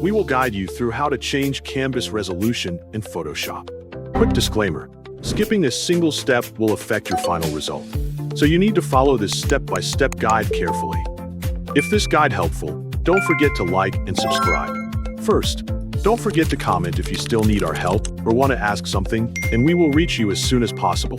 We will guide you through how to change canvas resolution in Photoshop. Quick disclaimer, skipping a single step will affect your final result, so you need to follow this step-by-step guide carefully. If this guide helpful, don't forget to like and subscribe. First, don't forget to comment if you still need our help or want to ask something, and we will reach you as soon as possible.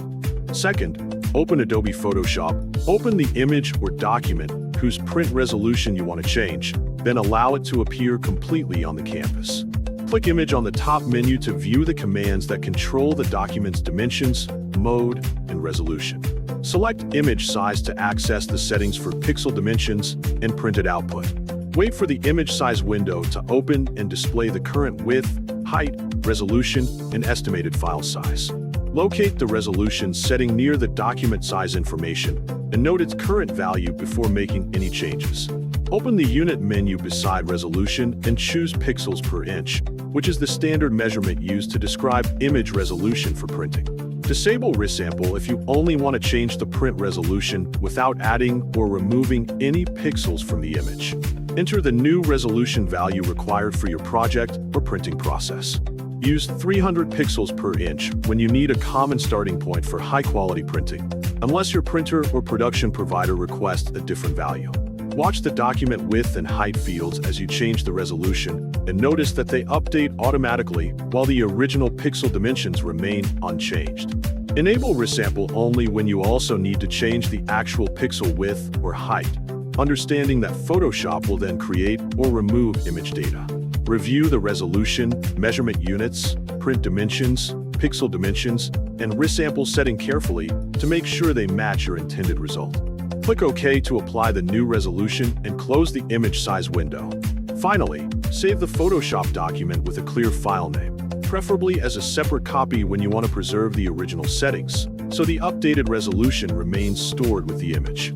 Second, open Adobe Photoshop, open the image or document whose print resolution you want to change, then allow it to appear completely on the canvas. Click Image on the top menu to view the commands that control the document's dimensions, mode, and resolution. Select Image Size to access the settings for pixel dimensions and printed output. Wait for the image size window to open and display the current width, height, resolution, and estimated file size. Locate the resolution setting near the document size information and note its current value before making any changes. Open the unit menu beside resolution and choose pixels per inch, which is the standard measurement used to describe image resolution for printing. Disable resample if you only want to change the print resolution without adding or removing any pixels from the image. Enter the new resolution value required for your project or printing process. Use 300 pixels per inch when you need a common starting point for high-quality printing, unless your printer or production provider requests a different value. Watch the document width and height fields as you change the resolution, and notice that they update automatically while the original pixel dimensions remain unchanged. Enable resample only when you also need to change the actual pixel width or height, understanding that Photoshop will then create or remove image data. Review the resolution, measurement units, print dimensions, pixel dimensions, and resample setting carefully to make sure they match your intended result. Click OK to apply the new resolution and close the image size window. Finally, save the Photoshop document with a clear file name, preferably as a separate copy when you want to preserve the original settings, so the updated resolution remains stored with the image.